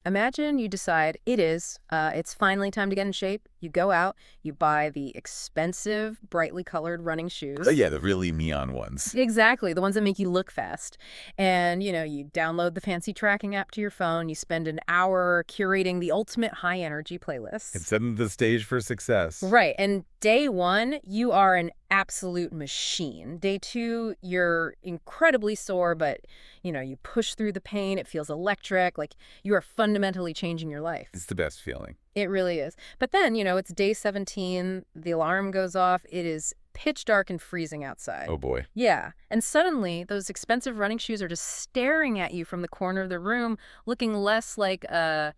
Imagine you decide it's finally time to get in shape. You go out, you buy the expensive, brightly colored running Oh, shoes. yeah, the really neon ones. Exactly, the ones that make you look fast. And, you download the fancy tracking app to your phone. You spend an hour curating the ultimate high energy And playlists. setting the stage for success. Right. And day one, you are an absolute machine. Day two, you're incredibly sore, but, you push through the pain. It feels electric. Like you are fundamentally changing your life. It's the best feeling. It really is. But then, it's day 17. The alarm goes off. It is pitch dark and freezing outside. Oh, boy. Yeah. And suddenly, those expensive running shoes are just staring at you from the corner of the room, looking less like a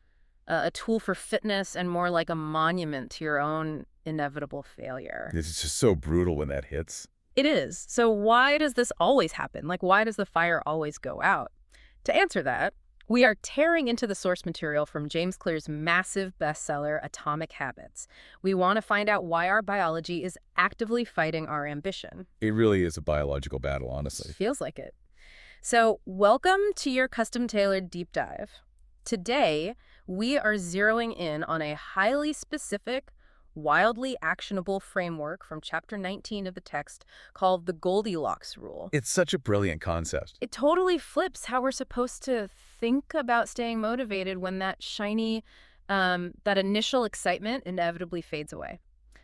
tool for fitness and more like a monument to your own inevitable failure. It's just so brutal when that hits. It is. So why does this always happen? Like, why does the fire always go out? To answer that, we are tearing into the source material from James Clear's massive bestseller, Atomic Habits. We want to find out why our biology is actively fighting our ambition. It really is a biological battle, honestly. Feels like it. So welcome to your custom-tailored deep dive. Today, we are zeroing in on a highly specific, wildly actionable framework from Chapter 19 of the text called the Goldilocks rule. It's such a brilliant concept. It totally flips how we're supposed to think about staying motivated when that that initial excitement inevitably fades away.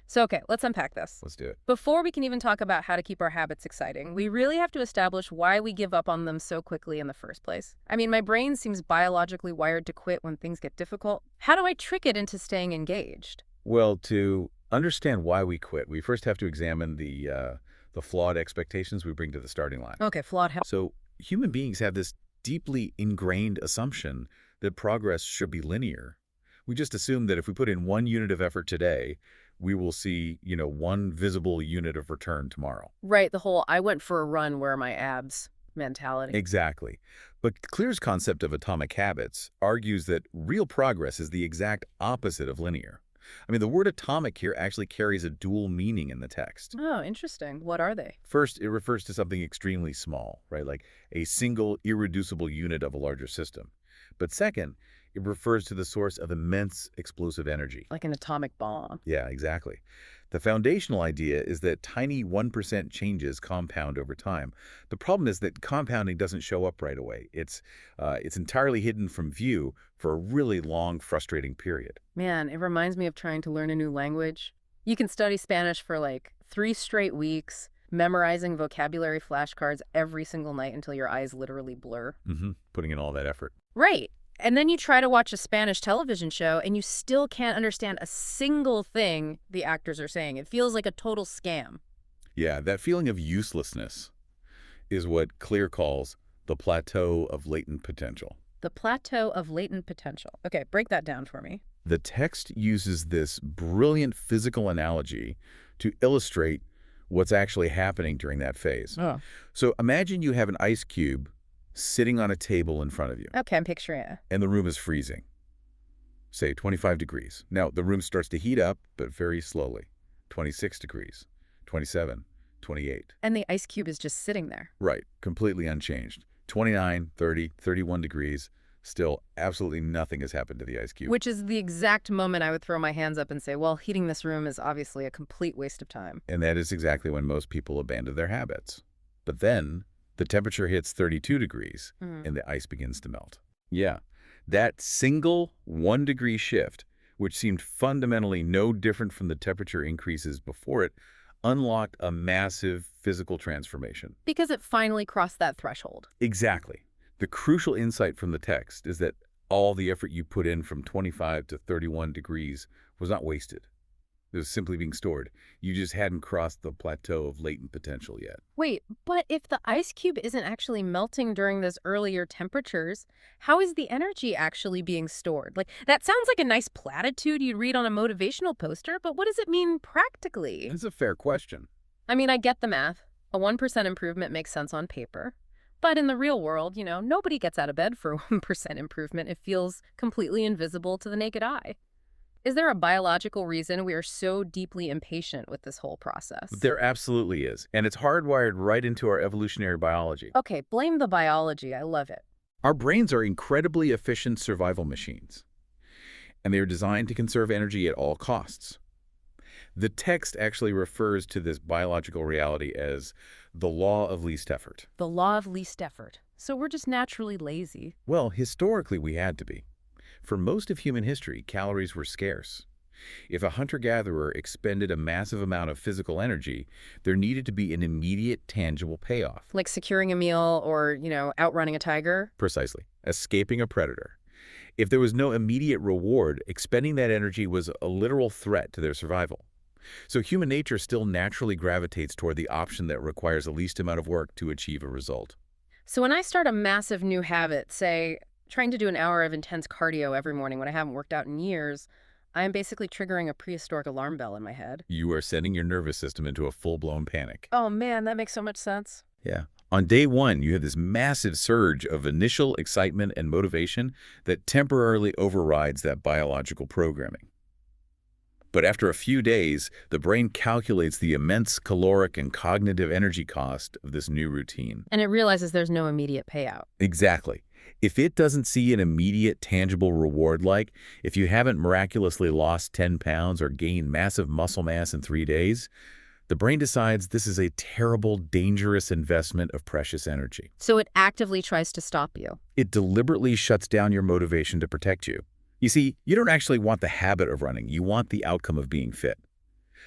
So, okay, let's unpack this. Let's do it. Before we can even talk about how to keep our habits exciting, we really have to establish why we give up on them so quickly in the first place. I mean, my brain seems biologically wired to quit when things get difficult. How do I trick it into staying engaged? Well, to understand why we quit, we first have to examine the flawed expectations we bring to the starting line. Okay, flawed habits. So human beings have this deeply ingrained assumption that progress should be linear. We just assume that if we put in 1 unit of effort today, we will see, 1 visible unit of return tomorrow. Right, the whole I went for a run where are my abs mentality. Exactly. But Clear's concept of atomic habits argues that real progress is the exact opposite of linear. I mean, the word atomic here actually carries a dual meaning in the text. Oh, interesting. What are they? First, it refers to something extremely small, right? Like a single irreducible unit of a larger system. But second, it refers to the source of immense explosive energy. Like an atomic bomb. Yeah, exactly. The foundational idea is that tiny 1% changes compound over time. The problem is that compounding doesn't show up right away. It's entirely hidden from view for a really long, frustrating period. Man, it reminds me of trying to learn a new language. You can study Spanish for like 3 straight weeks, memorizing vocabulary flashcards every single night until your eyes literally blur. Putting in all that effort. Right. And then you try to watch a Spanish television show and you still can't understand a single thing the actors are saying. It feels like a total scam. Yeah, that feeling of uselessness is what Clear calls the plateau of latent potential. The plateau of latent potential. Okay, break that down for me. The text uses this brilliant physical analogy to illustrate what's actually happening during that phase. Oh. So imagine you have an ice cube sitting on a table in front of you, Okay, I'm picturing it. and the room is freezing, say 25 degrees. Now, the room starts to heat up, but very slowly. 26 degrees, 27, 28. And the ice cube is just sitting there. Right, completely unchanged. 29, 30, 31 degrees, still absolutely nothing has happened to the ice cube. Which is the exact moment I would throw my hands up and say, well, heating this room is obviously a complete waste of time. And that is exactly when most people abandon their habits. But then the temperature hits 32 degrees and the ice begins to melt. Yeah, that single 1-degree shift, which seemed fundamentally no different from the temperature increases before it, unlocked a massive physical transformation. Because it finally crossed that threshold. Exactly. The crucial insight from the text is that all the effort you put in from 25 to 31 degrees was not wasted. It was simply being stored. You just hadn't crossed the plateau of latent potential yet. Wait, but if the ice cube isn't actually melting during those earlier temperatures, how is the energy actually being stored? Like, that sounds like a nice platitude you'd read on a motivational poster, but what does it mean practically? That's a fair question. I mean, I get the math. A 1% improvement makes sense on paper. But in the real world, nobody gets out of bed for a 1% improvement. It feels completely invisible to the naked eye. Is there a biological reason we are so deeply impatient with this whole process? There absolutely is. And it's hardwired right into our evolutionary biology. Okay, blame the biology. I love it. Our brains are incredibly efficient survival machines, and they are designed to conserve energy at all costs. The text actually refers to this biological reality as the law of least effort. The law of least effort. So we're just naturally lazy. Well, historically we had to be. For most of human history, calories were scarce. If a hunter-gatherer expended a massive amount of physical energy, there needed to be an immediate, tangible payoff. Like securing a meal or, outrunning a tiger. Precisely. Escaping a predator. If there was no immediate reward, expending that energy was a literal threat to their survival. So human nature still naturally gravitates toward the option that requires the least amount of work to achieve a result. So when I start a massive new habit, say trying to do an hour of intense cardio every morning when I haven't worked out in years, I am basically triggering a prehistoric alarm bell in my head. You are sending your nervous system into a full-blown panic. Oh man, that makes so much sense. Yeah. On day one, you have this massive surge of initial excitement and motivation that temporarily overrides that biological programming. But after a few days, the brain calculates the immense caloric and cognitive energy cost of this new routine. And it realizes there's no immediate payout. Exactly. If it doesn't see an immediate, tangible reward, like if you haven't miraculously lost 10 pounds or gained massive muscle mass in 3 days, the brain decides this is a terrible, dangerous investment of precious energy. So it actively tries to stop you. It deliberately shuts down your motivation to protect you. You see, you don't actually want the habit of running. You want the outcome of being fit.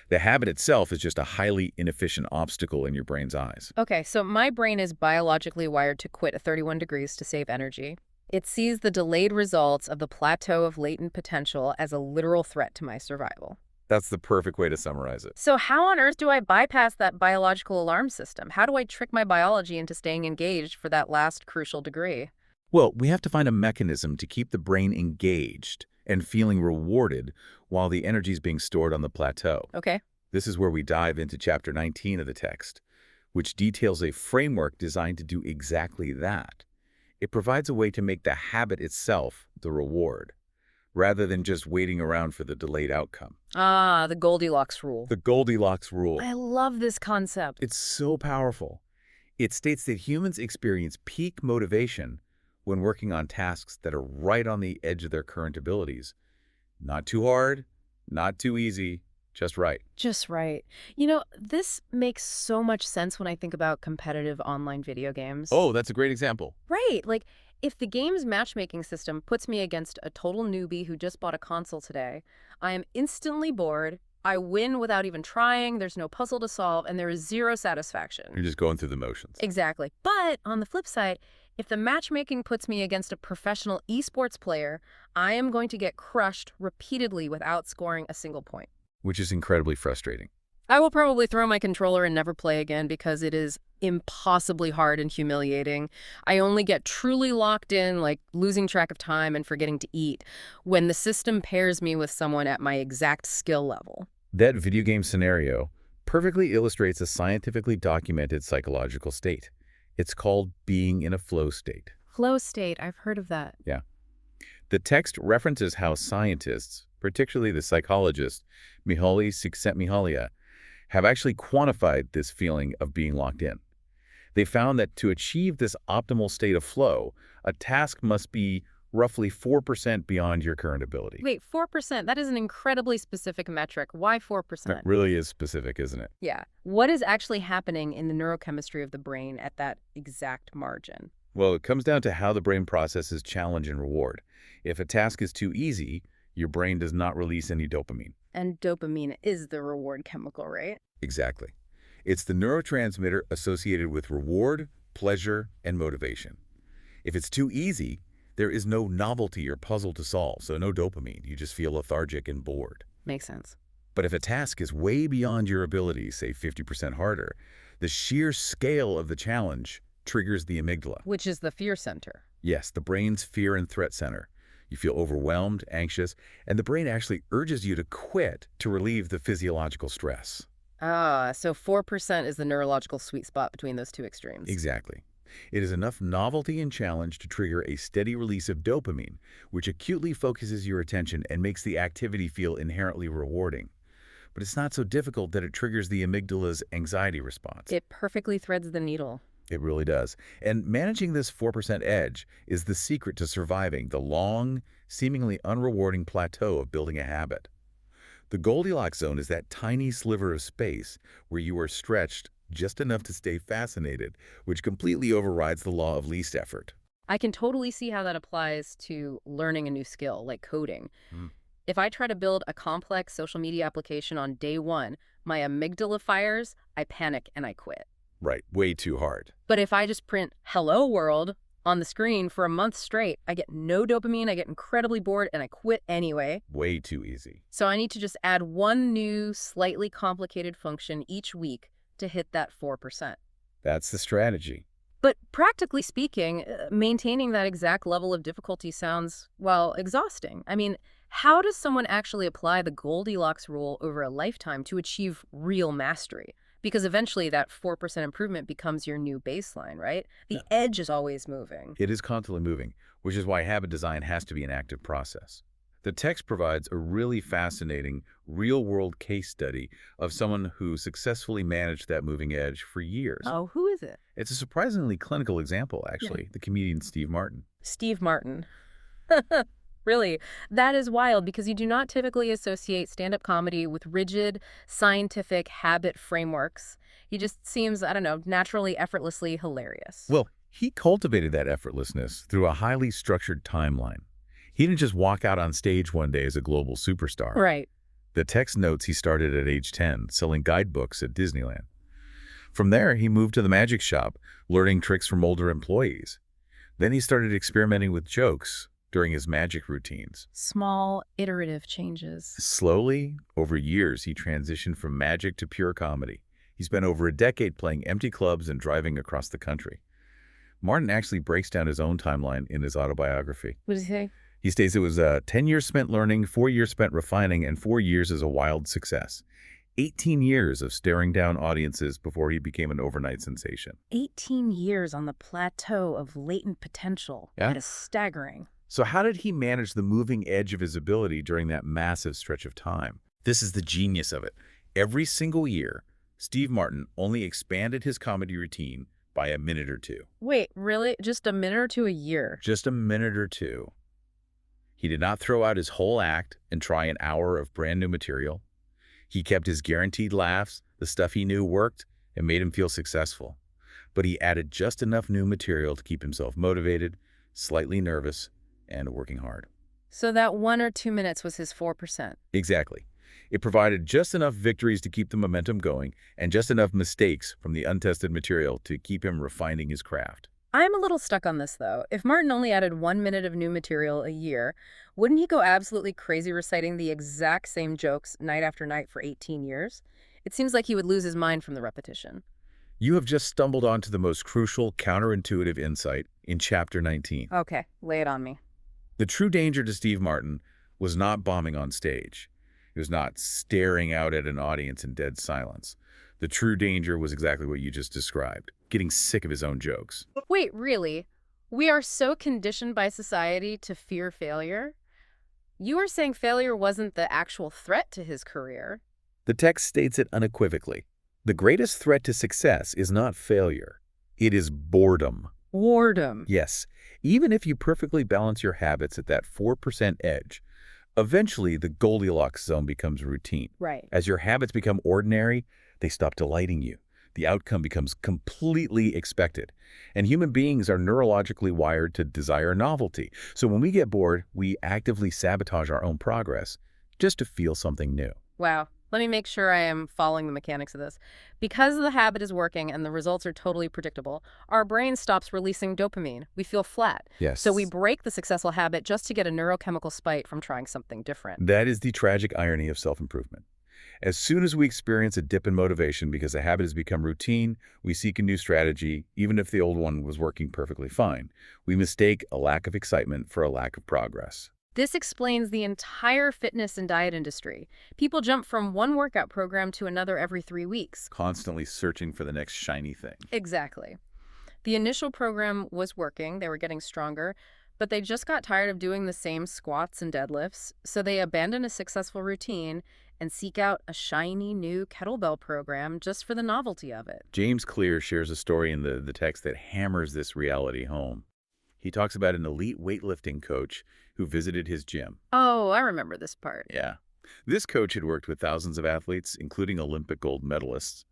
The habit itself is just a highly inefficient obstacle in your brain's eyes. Okay, so my brain is biologically wired to quit at 31 degrees to save energy. It sees the delayed results of the plateau of latent potential as a literal threat to my survival. That's the perfect way to summarize it. So how on earth do I bypass that biological alarm system? How do I trick my biology into staying engaged for that last crucial degree? Well, we have to find a mechanism to keep the brain engaged and feeling rewarded while the energy is being stored on the plateau. Okay. This is where we dive into chapter 19 of the text, which details a framework designed to do exactly that. It provides a way to make the habit itself the reward, rather than just waiting around for the delayed outcome. Ah, the Goldilocks rule. The Goldilocks rule. I love this concept. It's so powerful. It states that humans experience peak motivation when working on tasks that are right on the edge of their current abilities. Not too hard, not too easy, just right. Just right. This makes so much sense when I think about competitive online video games. Oh, that's a great example. Right. Like, if the game's matchmaking system puts me against a total newbie who just bought a console today, I am instantly bored. I win without even trying. There's no puzzle to solve, and there is zero satisfaction. You're just going through the motions. Exactly. But on the flip side, if the matchmaking puts me against a professional esports player, I am going to get crushed repeatedly without scoring a single point. Which is incredibly frustrating. I will probably throw my controller and never play again because it is impossibly hard and humiliating. I only get truly locked in, like losing track of time and forgetting to eat, when the system pairs me with someone at my exact skill level. That video game scenario perfectly illustrates a scientifically documented psychological state. It's called being in a flow state. Flow state, I've heard of that. Yeah. The text references how scientists, particularly the psychologist Mihaly Csikszentmihalyi, have actually quantified this feeling of being locked in. They found that to achieve this optimal state of flow, a task must be roughly 4% beyond your current ability. Wait, 4%? That is an incredibly specific metric. Why 4%? That really is specific, isn't it? Yeah. What is actually happening in the neurochemistry of the brain at that exact margin? Well, it comes down to how the brain processes challenge and reward. If a task is too easy, your brain does not release any dopamine. And dopamine is the reward chemical, right? Exactly. It's the neurotransmitter associated with reward, pleasure, and motivation. If it's too easy, there is no novelty or puzzle to solve, so no dopamine. You just feel lethargic and bored. Makes sense. But if a task is way beyond your abilities, say 50% harder, the sheer scale of the challenge triggers the amygdala. Which is the fear center. Yes, the brain's fear and threat center. You feel overwhelmed, anxious, and the brain actually urges you to quit to relieve the physiological stress. Ah, so 4% is the neurological sweet spot between those two extremes. Exactly. It is enough novelty and challenge to trigger a steady release of dopamine, which acutely focuses your attention and makes the activity feel inherently rewarding. But it's not so difficult that it triggers the amygdala's anxiety response. It perfectly threads the needle. It really does. And managing this 4% edge is the secret to surviving the long, seemingly unrewarding plateau of building a habit. The Goldilocks zone is that tiny sliver of space where you are stretched just enough to stay fascinated, which completely overrides the law of least effort. I can totally see how that applies to learning a new skill, like coding. Mm. If I try to build a complex social media application on day one, my amygdala fires, I panic and I quit. Right, way too hard. But if I just print "Hello World" on the screen for a month straight, I get no dopamine, I get incredibly bored, and I quit anyway. Way too easy. So I need to just add one new, slightly complicated function each week to hit that 4%. That's the strategy. But practically speaking, maintaining that exact level of difficulty sounds, well, exhausting. I mean, how does someone actually apply the Goldilocks rule over a lifetime to achieve real mastery? Because eventually that 4% improvement becomes your new baseline, right? The edge is always moving. It is constantly moving, which is why habit design has to be an active process. The text provides a really fascinating, real-world case study of someone who successfully managed that moving edge for years. Oh, who is it? It's a surprisingly clinical example, actually, the comedian Steve Martin. Steve Martin. Really, that is wild because you do not typically associate stand-up comedy with rigid, scientific habit frameworks. He just seems, I don't know, naturally, effortlessly hilarious. Well, he cultivated that effortlessness through a highly structured timeline. He didn't just walk out on stage one day as a global superstar. Right. The text notes he started at age 10, selling guidebooks at Disneyland. From there, he moved to the magic shop, learning tricks from older employees. Then he started experimenting with jokes during his magic routines. Small, iterative changes. Slowly, over years, he transitioned from magic to pure comedy. He spent over a decade playing empty clubs and driving across the country. Martin actually breaks down his own timeline in his autobiography. What does he say? He states it was 10 years spent learning, 4 years spent refining, and 4 years as a wild success. 18 years of staring down audiences before he became an overnight sensation. 18 years on the plateau of latent potential. Yeah. That is staggering. So how did he manage the moving edge of his ability during that massive stretch of time? This is the genius of it. Every single year, Steve Martin only expanded his comedy routine by a minute or two. Wait, really? Just a minute or two a year? Just a minute or two. He did not throw out his whole act and try an hour of brand new material. He kept his guaranteed laughs, the stuff he knew worked, and made him feel successful. But he added just enough new material to keep himself motivated, slightly nervous, and working hard. So that 1 or 2 minutes was his 4%. Exactly. It provided just enough victories to keep the momentum going and just enough mistakes from the untested material to keep him refining his craft. I'm a little stuck on this, though. If Martin only added 1 minute of new material a year, wouldn't he go absolutely crazy reciting the exact same jokes night after night for 18 years? It seems like he would lose his mind from the repetition. You have just stumbled onto the most crucial, counterintuitive insight in Chapter 19. Okay, lay it on me. The true danger to Steve Martin was not bombing on stage. It was not staring out at an audience in dead silence. The true danger was exactly what you just described, getting sick of his own jokes. Wait, really? We are so conditioned by society to fear failure? You are saying failure wasn't the actual threat to his career? The text states it unequivocally. The greatest threat to success is not failure. It is boredom. Boredom. Yes, even if you perfectly balance your habits at that 4% edge, eventually the Goldilocks zone becomes routine. Right. As your habits become ordinary, they stop delighting you. The outcome becomes completely expected. And human beings are neurologically wired to desire novelty. So when we get bored, we actively sabotage our own progress just to feel something new. Wow. Let me make sure I am following the mechanics of this. Because the habit is working and the results are totally predictable, our brain stops releasing dopamine. We feel flat. Yes. So we break the successful habit just to get a neurochemical spike from trying something different. That is the tragic irony of self-improvement. As soon as we experience a dip in motivation because a habit has become routine, we seek a new strategy, even if the old one was working perfectly fine. We mistake a lack of excitement for a lack of progress. This explains the entire fitness and diet industry. People jump from one workout program to another every 3 weeks. Constantly searching for the next shiny thing. Exactly. The initial program was working, they were getting stronger, but they just got tired of doing the same squats and deadlifts, so they abandoned a successful routine and seek out a shiny new kettlebell program just for the novelty of it. James Clear shares a story in the text that hammers this reality home. He talks about an elite weightlifting coach who visited his gym. Oh, I remember this part. Yeah. This coach had worked with thousands of athletes, including Olympic gold medalists.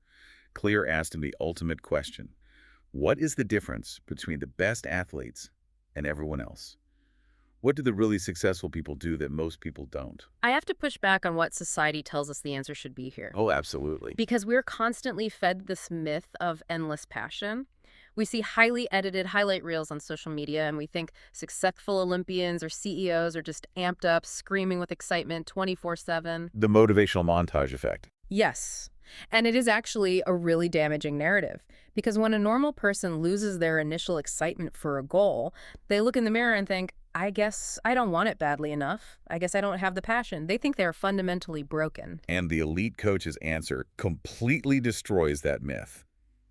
Clear asked him the ultimate question. What is the difference between the best athletes and everyone else? What do the really successful people do that most people don't? I have to push back on what society tells us the answer should be here. Oh, absolutely. Because we're constantly fed this myth of endless passion. We see highly edited highlight reels on social media and we think successful Olympians or CEOs are just amped up, screaming with excitement 24/7. The motivational montage effect. Yes. And it is actually a really damaging narrative because when a normal person loses their initial excitement for a goal, they look in the mirror and think, I guess I don't want it badly enough. I guess I don't have the passion. They think they're fundamentally broken. And the elite coach's answer completely destroys that myth.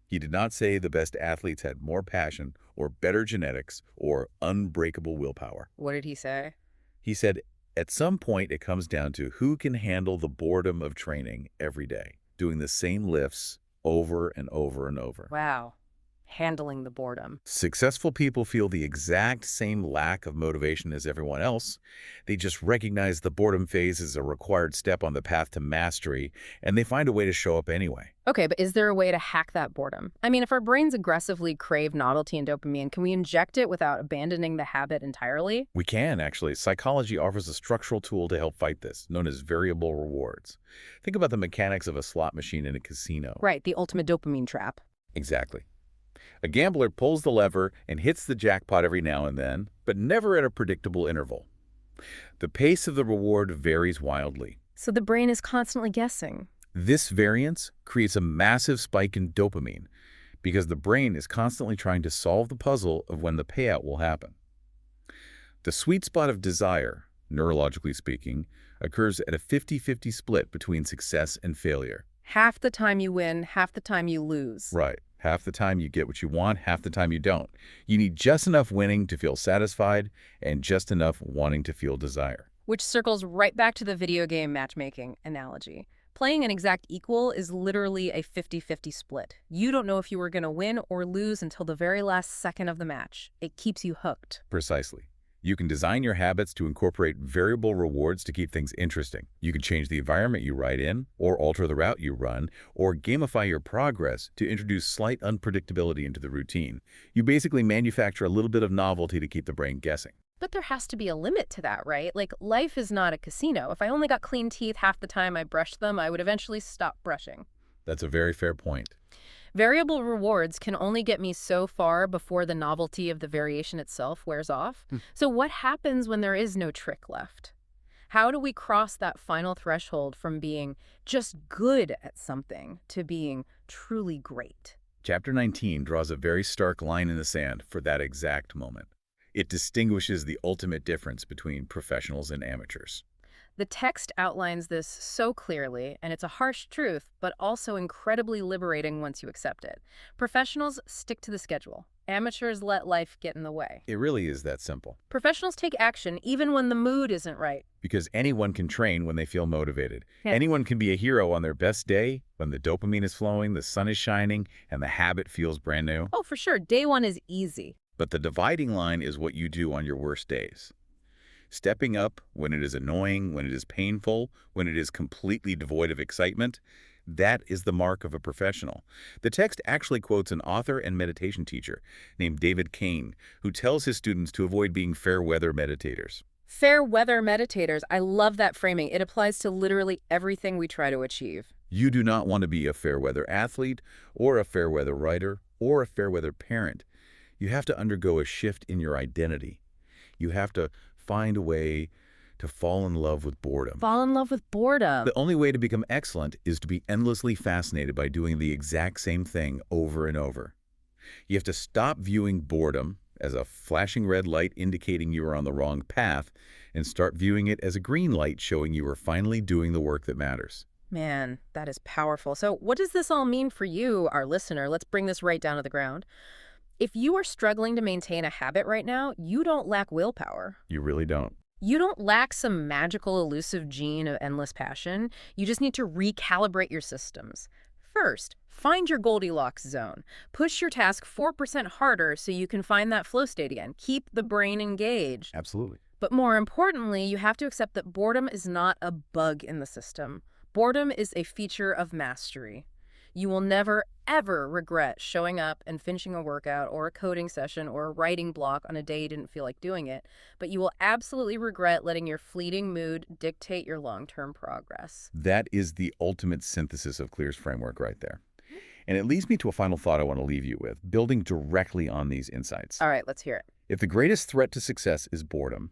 He did not say the best athletes had more passion or better genetics or unbreakable willpower. What did he say? He said, at some point, it comes down to who can handle the boredom of training every day, doing the same lifts over and over and over. Wow. Handling the boredom. Successful people feel the exact same lack of motivation as everyone else. They just recognize the boredom phase as a required step on the path to mastery, and they find a way to show up anyway. Okay, but is there a way to hack that boredom? I mean, if our brains aggressively crave novelty and dopamine, can we inject it without abandoning the habit entirely? We can, actually. Psychology offers a structural tool to help fight this, known as variable rewards. Think about the mechanics of a slot machine in a casino. Right, the ultimate dopamine trap. Exactly. A gambler pulls the lever and hits the jackpot every now and then, but never at a predictable interval. The pace of the reward varies wildly. So the brain is constantly guessing. This variance creates a massive spike in dopamine because the brain is constantly trying to solve the puzzle of when the payout will happen. The sweet spot of desire, neurologically speaking, occurs at a 50-50 split between success and failure. Half the time you win, half the time you lose. Right. Half the time you get what you want, half the time you don't. You need just enough winning to feel satisfied and just enough wanting to feel desire. Which circles right back to the video game matchmaking analogy. Playing an exact equal is literally a 50-50 split. You don't know if you were going to win or lose until the very last second of the match. It keeps you hooked. Precisely. You can design your habits to incorporate variable rewards to keep things interesting. You can change the environment you ride in, or alter the route you run, or gamify your progress to introduce slight unpredictability into the routine. You basically manufacture a little bit of novelty to keep the brain guessing. But there has to be a limit to that, right? Like, life is not a casino. If I only got clean teeth half the time I brushed them, I would eventually stop brushing. That's a very fair point. Variable rewards can only get me so far before the novelty of the variation itself wears off. So what happens when there is no trick left? How do we cross that final threshold from being just good at something to being truly great? Chapter 19 draws a very stark line in the sand for that exact moment. It distinguishes the ultimate difference between professionals and amateurs. The text outlines this so clearly, and it's a harsh truth, but also incredibly liberating once you accept it. Professionals stick to the schedule. Amateurs let life get in the way. It really is that simple. Professionals take action even when the mood isn't right. Because anyone can train when they feel motivated. Yeah. Anyone can be a hero on their best day when the dopamine is flowing, the sun is shining, and the habit feels brand new. Oh, for sure. Day one is easy. But the dividing line is what you do on your worst days. Stepping up when it is annoying, when it is painful, when it is completely devoid of excitement, that is the mark of a professional. The text actually quotes an author and meditation teacher named David Kane, who tells his students to avoid being fair-weather meditators. Fair weather meditators. I love that framing. It applies to literally everything we try to achieve. You do not want to be a fair-weather athlete or a fair-weather writer or a fair-weather parent. You have to undergo a shift in your identity. You have to find a way to fall in love with boredom. Fall in love with boredom. The only way to become excellent is to be endlessly fascinated by doing the exact same thing over and over. You have to stop viewing boredom as a flashing red light indicating you are on the wrong path and start viewing it as a green light showing you are finally doing the work that matters. Man, that is powerful. So what does this all mean for you, our listener? Let's bring this right down to the ground. If you are struggling to maintain a habit right now, you don't lack willpower. You really don't. You don't lack some magical elusive gene of endless passion. You just need to recalibrate your systems. First, find your Goldilocks zone. Push your task 4% harder so you can find that flow state again. Keep the brain engaged. Absolutely. But more importantly, you have to accept that boredom is not a bug in the system. Boredom is a feature of mastery. You will never, ever regret showing up and finishing a workout or a coding session or a writing block on a day you didn't feel like doing it, but you will absolutely regret letting your fleeting mood dictate your long-term progress. That is the ultimate synthesis of Clear's framework right there. And it leads me to a final thought I want to leave you with, building directly on these insights. All right, let's hear it. If the greatest threat to success is boredom,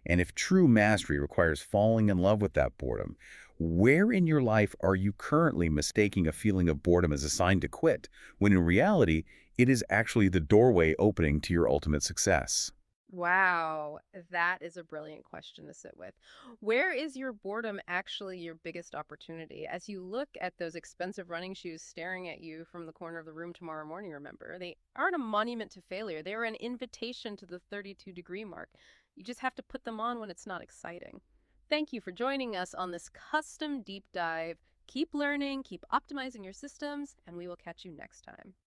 and if true mastery requires falling in love with that boredom, where in your life are you currently mistaking a feeling of boredom as a sign to quit, when in reality, it is actually the doorway opening to your ultimate success? Wow, that is a brilliant question to sit with. Where is your boredom actually your biggest opportunity? As you look at those expensive running shoes staring at you from the corner of the room tomorrow morning, remember, they aren't a monument to failure. They are an invitation to the 32-degree mark. You just have to put them on when it's not exciting. Thank you for joining us on this custom deep dive. Keep learning, keep optimizing your systems, and we will catch you next time.